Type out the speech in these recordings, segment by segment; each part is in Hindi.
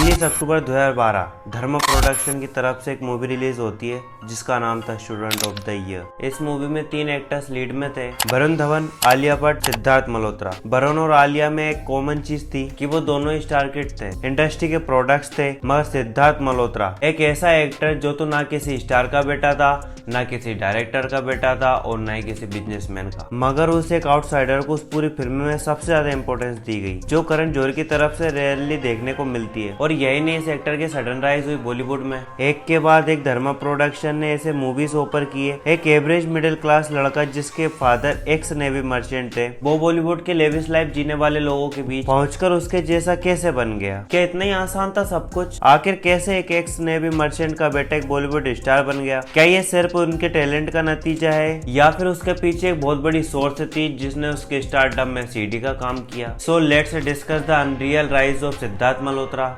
19 अक्टूबर 2012 धर्मा प्रोडक्शन की तरफ से एक मूवी रिलीज होती है जिसका नाम था स्टूडेंट ऑफ द ईयर। इस मूवी में 3 एक्टर्स लीड में थे, वरुण धवन, आलिया भट्ट, सिद्धार्थ मल्होत्रा। वरुण और आलिया में एक कॉमन चीज थी कि वो दोनों ही स्टार किड थे, इंडस्ट्री के प्रोडक्ट्स थे। मगर सिद्धार्थ मल्होत्रा एक ऐसा एक्टर जो तो ना किसी स्टार का बेटा था, ना किसी डायरेक्टर का बेटा था और ना ही किसी बिजनेसमैन का, मगर उस एक आउटसाइडर को उस पूरी फिल्म में सबसे ज्यादा इंपॉर्टेंस दी गई, जो करण जौहर की तरफ से रेयरली देखने को मिलती है। और यही नहीं, इस एक्टर की सडन राइज हुई बॉलीवुड में। एक के बाद एक धर्मा प्रोडक्शन ने ऐसे मूवीज ऑफर किए। एक एवरेज मिडिल क्लास लड़का जिसके फादर एक्स नेवी मर्चेंट थे, वो बॉलीवुड के लेविश लाइफ जीने वाले लोगों के बीच पहुंचकर उसके जैसा कैसे बन गया? क्या इतना ही आसान था सब कुछ? आखिर कैसे एक एक्स नेवी मर्चेंट का बेटा एक बॉलीवुड स्टार बन गया? क्या ये सिर्फ उनके टैलेंट का नतीजा है या फिर उसके पीछे एक बहुत बड़ी सोर्स थी जिसने उसके स्टारडम में सीडी का काम किया? So let's discuss the unreal rise of Siddharth Malhotra.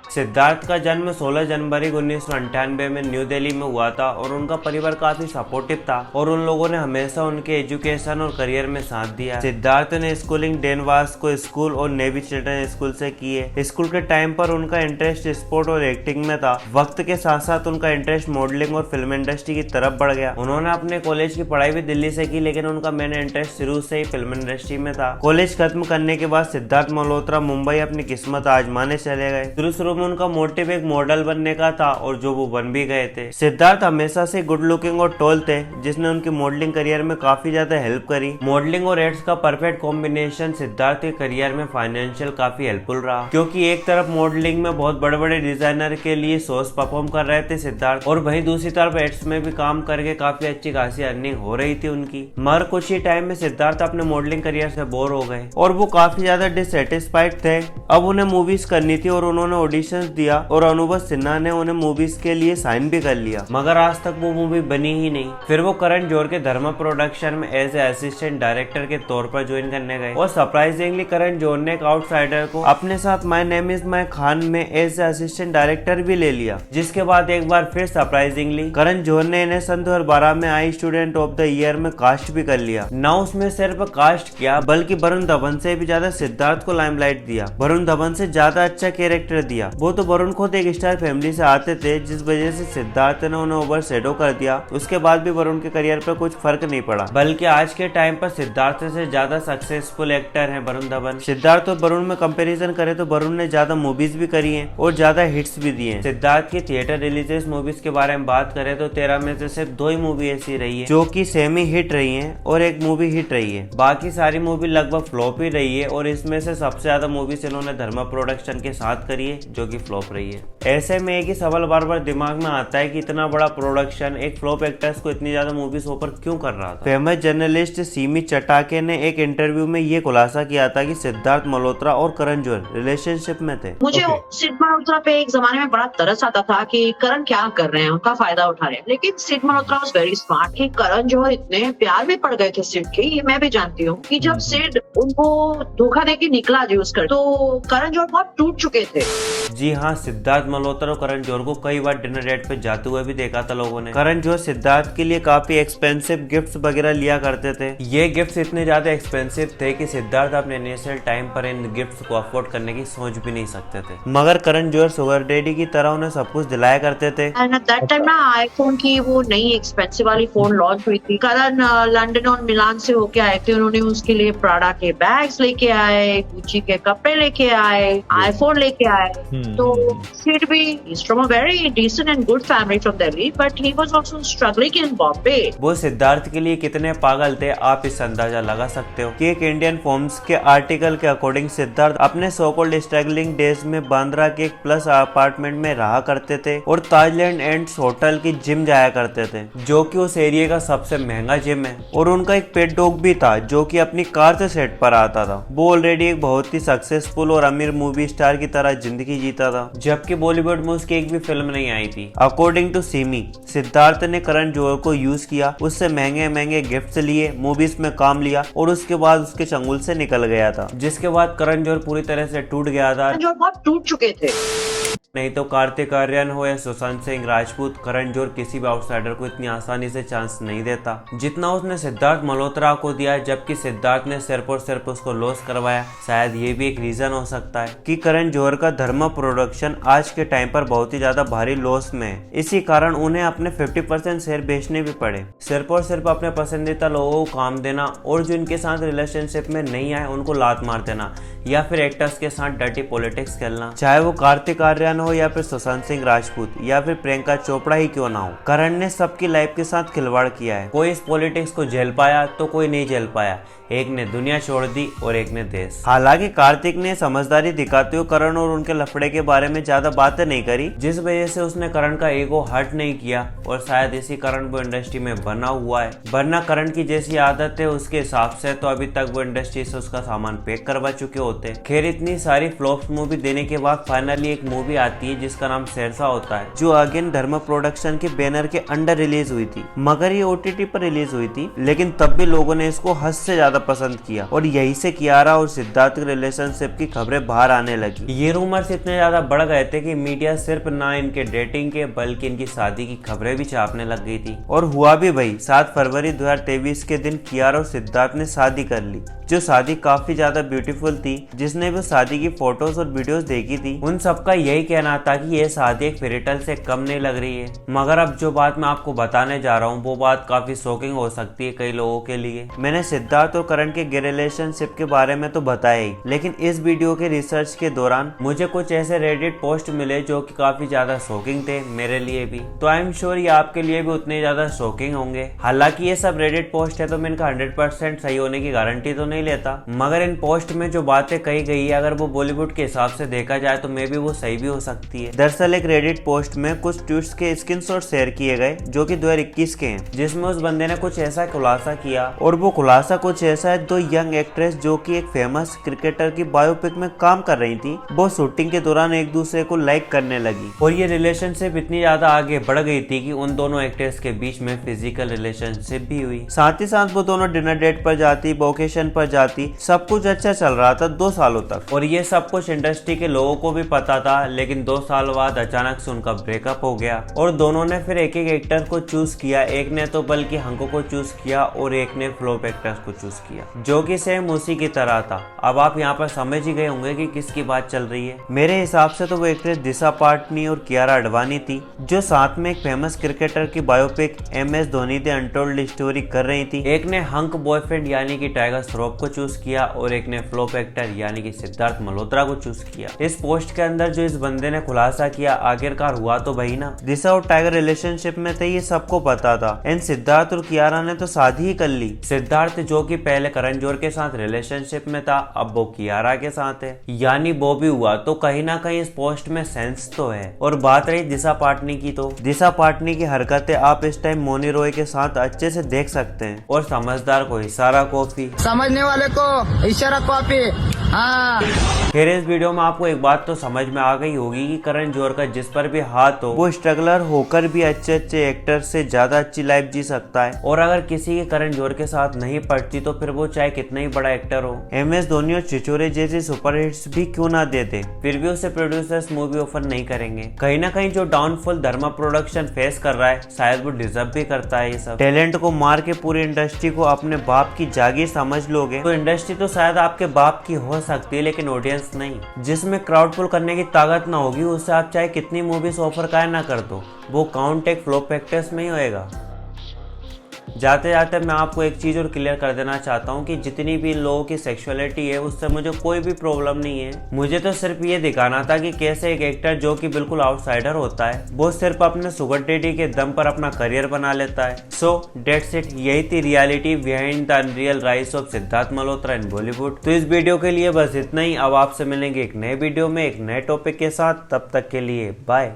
Siddharth का जन्म 16 जनवरी 1998 में न्यू दिल्ली में हुआ था और उनका परिवार काफी सपोर्टिव था और उन लोगों ने हमेशा उनके एजुकेशन और करियर में साथ दिया। सिद्धार्थ ने स्कूलिंग डेन वास्को स्कूल और नेवी चिल्ड्रन स्कूल से की है। स्कूल के टाइम पर उनका इंटरेस्ट स्पोर्ट और एक्टिंग में था। वक्त के साथ साथ उनका इंटरेस्ट मॉडलिंग और फिल्म इंडस्ट्री की तरफ बढ़ गया। उन्होंने अपने कॉलेज की पढ़ाई भी दिल्ली से की, लेकिन उनका मेन इंटरेस्ट शुरू से ही फिल्म इंडस्ट्री में था। कॉलेज खत्म करने के बाद सिद्धार्थ मल्होत्रा मुंबई अपनी किस्मत आजमाने चले गए। शुरू में उनका मोटिव एक मॉडल बनने का था और जो वो बन भी गए थे। सिद्धार्थ हमेशा से गुड लुकिंग और टॉल थे, जिसने उनकी मॉडलिंग करियर में काफी ज्यादा हेल्प करी। मॉडलिंग और एड्स का परफेक्ट कॉम्बिनेशन सिद्धार्थ के करियर में फाइनेंशियल काफी हेल्पफुल रहा, क्योंकि एक तरफ मॉडलिंग में बहुत बड़े बड़े डिजाइनर के लिए शोज परफॉर्म कर रहे थे सिद्धार्थ, और वहीं दूसरी तरफ एड्स में भी काम करके काफी अच्छी खासी अर्निंग हो रही थी उनकी। मगर कुछ ही टाइम में सिद्धार्थ अपने मॉडलिंग करियर से बोर हो गए और वो काफी ज्यादा डिससेटिस्फाइड थे। अब उन्हें मूवीज करनी थी और उन्होंने ऑडिशंस दिया और अनुभव सिन्हा ने उन्हें मूवीज के लिए साइन भी कर लिया, मगर आज तक वो मूवी बनी ही नहीं। फिर वो करण जौहर के धर्मा प्रोडक्शन में एज ए असिस्टेंट डायरेक्टर के तौर पर ज्वाइन करने गए और सरप्राइजिंगली करण जौहर ने एक आउटसाइडर को अपने साथ my name is my Khan में एज ए असिस्टेंट डायरेक्टर भी ले लिया, जिसके बाद एक बार फिर सरप्राइजिंगली करण जौहर ने इन्हें सन 2012 में I student of the year में कास्ट भी कर लिया। ना उसमें सिर्फ कास्ट किया बल्कि वरुण धवन से भी ज्यादा सिद्धार्थ को लाइमलाइट दिया, वरुण धवन से ज्यादा अच्छा कैरेक्टर दिया। वो तो वरुण खुद एक स्टार फैमिली से आते थे, जिस वजह से सिद्धार्थ ने उन्हें ओवर शेडो कर दिया। उसके बाद भी वरुण के करियर पर कुछ फर्क नहीं पड़ा, बल्कि आज के टाइम पर सिद्धार्थ से ज्यादा सक्सेसफुल एक्टर हैं वरुण धवन। सिद्धार्थ और वरुण में कंपैरिजन करें तो वरुण ने ज्यादा मूवीज भी करी हैं और ज्यादा हिट्स भी दिए हैं। सिद्धार्थ की थिएटर रिलीजेस मूवीज के बारे में बात करें तो 13 में से सिर्फ 2 ही मूवी ऐसी रही है जो कि सेमी हिट रही है और एक मूवी हिट रही है। बाकी सारी मूवी लगभग फ्लॉप ही रही है और इसमें से सबसे ज्यादा मूवीज इन्होंने धर्मा प्रोडक्शन के साथ करी है जो की फ्लॉप रही है। ऐसे में एक ही सवाल बार बार दिमाग में आता है कि इतना बड़ा प्रोडक्शन एक फ्लॉप एक्टर्स को इतनी ज्यादा मूवीज ऑफर क्यों कर रहा था? फेमस जर्नलिस्ट सीमी चटाके ने एक इंटरव्यू में ये खुलासा किया था कि सिद्धार्थ मल्होत्रा और करण जौहर रिलेशनशिप में थे। मुझे सिद्धार्थ मल्होत्रा पे एक जमाने में बड़ा तरस आता था कि करण क्या कर रहे हैं, उनका फायदा उठा रहे हैं, लेकिन Siddharth Malhotra was very smart कि करण जौहर इतने प्यार में पड़ गए थे सिड के। ये मैं भी जानती हूँ कि जब सिड उनको धोखा देके निकला यूज कर, तो करण जौहर बहुत टूट चुके थे। जी हाँ, सिद्धार्थ मल्होत्रा और करण जौहर को कई बार डिनर डेट पे जाते हुए भी देखा था लोगों ने। करण जौहर सिद्धार्थ के लिए काफी एक्सपेंसिव गिफ्ट्स वगैरह लिया करते थे। ये गिफ्ट्स इतने ज्यादा एक्सपेंसिव थे कि सिद्धार्थ अपने इनिशियल टाइम पर इन गिफ्ट्स को अफोर्ड करने की सोच भी नहीं सकते थे, मगर करण जौहर शुगर डैडी की तरह उन्हें सब कुछ दिलाया करते थे। दैट टाइम ना आईफोन की वो नई एक्सपेंसिव वाली फोन लॉन्च हुई थी। करण लंदन और मिलान से होके आए थे, उन्होंने उसके लिए प्राडा के बैग्स लेके आए, गुच्ची के कपड़े लेके आए, आईफोन लेके आए। तो Sid is from a very decent and good family from Delhi, but he was also struggling in Bombay. वो सिद्धार्थ के लिए कितने पागल थे आप इस अंदाजा लगा सकते हो कि एक इंडियन फॉर्म्स के आर्टिकल के अकॉर्डिंग सिद्धार्थ अपने सो कॉल्ड स्ट्रगलिंग डेज में बांद्रा के एक प्लस अपार्टमेंट में रहा करते थे और ताजलैंड एंड्स होटल की जिम जाया करते थे, जो कि उस एरिया का सबसे महंगा जिम है। और उनका एक पेट डॉग भी था जो कि अपनी कार से सेट पर आता था। वो ऑलरेडी एक बहुत ही सक्सेसफुल और अमीर मूवी स्टार की तरह जिंदगी जीते जीता था, जबकि बॉलीवुड में उसकी एक भी फिल्म नहीं आई थी। अकॉर्डिंग टू सिमी, सिद्धार्थ ने करण जौहर को यूज किया, उससे महंगे महंगे गिफ्ट्स लिए, मूवीज में काम लिया और उसके बाद उसके चंगुल से निकल गया था, जिसके बाद करण जौहर पूरी तरह से टूट गया था। जो बहुत टूट चुके थे। नहीं तो कार्तिक आर्यन हो या सुशांत सिंह राजपूत, करण जौहर किसी भी आउटसाइडर को इतनी आसानी से चांस नहीं देता जितना उसने सिद्धार्थ मल्होत्रा को दिया, जबकि सिद्धार्थ ने सिर्फ और सिर्फ उसको लॉस करवाया। शायद ये भी एक रीजन हो सकता है कि करण जौहर का धर्मा प्रोडक्शन आज के टाइम पर बहुत ही ज्यादा भारी लॉस में है। इसी कारण उन्हें अपने 50% शेयर बेचने भी पड़े, सिर्फ और सिर्फ अपने पसंदीदा लोगों को काम देना और जो इनके साथ रिलेशनशिप में नहीं आए उनको लात मार देना, या फिर एक्टर्स के साथ डर्टी पॉलिटिक्स खेलना, चाहे वो कार्तिक आर्यन हो या फिर सुशांत सिंह राजपूत या फिर प्रियंका चोपड़ा ही क्यों ना हो। करण ने सबकी लाइफ के साथ खिलवाड़ किया है। कोई इस पॉलिटिक्स को झेल पाया तो कोई नहीं झेल पाया, एक ने दुनिया छोड़ दी और एक ने देश। हालांकि कार्तिक ने समझदारी दिखाते हुए करण और उनके लफड़े के बारे में ज्यादा बातें नहीं करी, जिस वजह से उसने करण का ईगो हर्ट नहीं किया और शायद इसी कारण वो इंडस्ट्री में बना हुआ है। वरना करण की जैसी आदत है उसके हिसाब से तो अभी तक वो इंडस्ट्री से उसका सामान पैक करवा चुके होते। खैर, इतनी सारी फ्लॉप्स मूवी देने के बाद फाइनली एक मूवी आती है जिसका नाम शेरशाह होता है, जो अगेन धर्मा प्रोडक्शन के बैनर के अंडर रिलीज हुई थी, मगर ये OTT पर रिलीज हुई थी, लेकिन तब भी लोगों ने इसको हद से ज्यादा पसंद किया और यही से कियारा और सिद्धार्थ के रिलेशनशिप की खबरें बाहर आने लगी। ये रूमर्स इतने ज्यादा बढ़ गए थे कि मीडिया सिर्फ ना इनके डेटिंग के बल्कि इनकी शादी की खबरें भी छापने लग गई थी। और हुआ भी भाई, 7 फरवरी 2023 के दिन कियारा और सिद्धार्थ ने शादी कर ली, जो शादी काफी ज्यादा ब्यूटीफुल थी। जिसने भी शादी की फोटोज और वीडियोस देखी थी उन सबका यही कहना था कि ये शादी एक फेरीटेल से कम नहीं लग रही है। मगर अब जो बात मैं आपको बताने जा रहा हूँ वो बात काफी शॉकिंग हो सकती है कई लोगों के लिए। मैंने सिद्धार्थ और करण के गे रिलेशनशिप के बारे में तो बताया ही, लेकिन इस वीडियो के रिसर्च के दौरान मुझे कुछ ऐसे रेडिट पोस्ट मिले जो कि काफी ज्यादा शॉकिंग थे मेरे लिए भी, तो आई एम श्योर ये आपके लिए भी उतने ज्यादा शॉकिंग होंगे। हालांकि ये सब रेडिट पोस्ट है तो मैं इनका 100% सही होने की गारंटी तो नहीं लेता, मगर इन पोस्ट में जो बातें कही गई है अगर वो बॉलीवुड के हिसाब से देखा जाए तो मे भी वो सही भी हो सकती है। दरअसल एक रेडिट पोस्ट में कुछ ट्वीट्स के स्क्रीनशॉट शेयर किए गए जो कि 2021 के हैं, जिसमें उस बंदे ने कुछ ऐसा खुलासा किया, और वो खुलासा कुछ ऐसा है, 2 यंग एक्ट्रेस जो कि एक फेमस क्रिकेटर की बायोपिक में काम कर रही थी, वो शूटिंग के दौरान एक दूसरे को लाइक करने लगी और ये रिलेशनशिप इतनी ज्यादा आगे बढ़ गई थी कि उन दोनों एक्ट्रेस के बीच में फिजिकल रिलेशनशिप भी हुई। साथ ही साथ वो दोनों डिनर डेट पर जाती, वोकेशन पर जाती, सब कुछ अच्छा चल रहा था 2 सालों तक, और ये सब कुछ इंडस्ट्री के लोगों को भी पता था। लेकिन 2 साल बाद अचानक से उनका ब्रेकअप हो गया और दोनों ने फिर एक एक एक्टर को चूज किया। एक ने तो बल्कि हंको को चूज किया और एक ने फ्लॉप एक्टर्स को चूज किया, जो कि सेम उसी की तरह था। अब आप यहाँ पर समझ ही गए होंगे कि किसकी बात चल रही है। मेरे हिसाब से तो वो एक्ट्रेस दिशा पाटनी और कियारा आडवाणी थी, जो साथ में एक फेमस क्रिकेटर की biopic MS Dhoni the untold story कर रही थी। एक ने हंक बॉयफ्रेंड यानी कि टाइगर श्रॉफ को चूज किया और एक ने फ्लॉप एक्टर यानी कि सिद्धार्थ मल्होत्रा को चूज किया। इस पोस्ट के अंदर जो इस बंदे ने खुलासा किया आखिरकार हुआ तो भाई ना, दिशा और टाइगर रिलेशनशिप में थे, ये सबको पता था। एंड सिद्धार्थ और कियारा ने तो शादी ही कर ली। सिद्धार्थ जो कि पहले करण जौहर के साथ रिलेशनशिप में था, अब वो कियारा के साथ है, यानी वो भी हुआ, तो कहीं ना कहीं इस पोस्ट में सेंस तो है। और बात रही दिशा पाटनी की, तो दिशा पाटनी की हरकतें आप इस टाइम मौनी रॉय के साथ अच्छे से देख सकते हैं। और समझदार को इशारा कॉफी, समझने वाले को इशारा कॉफी। हाँ। खैर, इस वीडियो में आपको एक बात तो समझ में आ गई होगी कि करण जौहर का जिस पर भी हाथ हो वो स्ट्रगलर होकर भी अच्छे अच्छे एक्टर से ज्यादा अच्छी लाइफ जी सकता है। और अगर किसी के करण जौहर के साथ नहीं पड़ती तो फिर वो चाहे कितना ही बड़ा एक्टर हो, MS धोनी और छिछोरे जैसे सुपरहिट्स भी क्यों ना दे दे, फिर भी उसे प्रोड्यूसर्स मूवी ऑफर नहीं करेंगे। कहीं ना कहीं जो डाउनफॉल धर्मा प्रोडक्शन फेस कर रहा है शायद वो डिजर्व भी करता है। ये सब टैलेंट को मार के पूरी इंडस्ट्री को अपने बाप की जागीर समझ लोगे तो इंडस्ट्री तो शायद आपके बाप की हो सकती है, लेकिन ऑडियंस नहीं। जिसमें क्राउड पुल करने की ताकत ना होगी उससे आप चाहे कितनी मूवीज ऑफर काहे ना कर दो, वो काउंट एक फ्लॉप एक्टर्स में ही होएगा। जाते जाते मैं आपको एक चीज और क्लियर कर देना चाहता हूँ कि जितनी भी लोगों की सेक्सुअलिटी है उससे मुझे कोई भी प्रॉब्लम नहीं है। मुझे तो सिर्फ ये दिखाना था कि कैसे एक एक्टर जो कि बिल्कुल आउटसाइडर होता है वो सिर्फ अपने सुगर डैडी के दम पर अपना करियर बना लेता है। सो डेट्स इट, यही थी reality behind the unreal rise of Siddharth Malhotra in Bollywood. तो इस वीडियो के लिए बस इतना ही। अब आपसे मिलेंगे एक नए वीडियो में एक नए टॉपिक के साथ, तब तक के लिए बाय।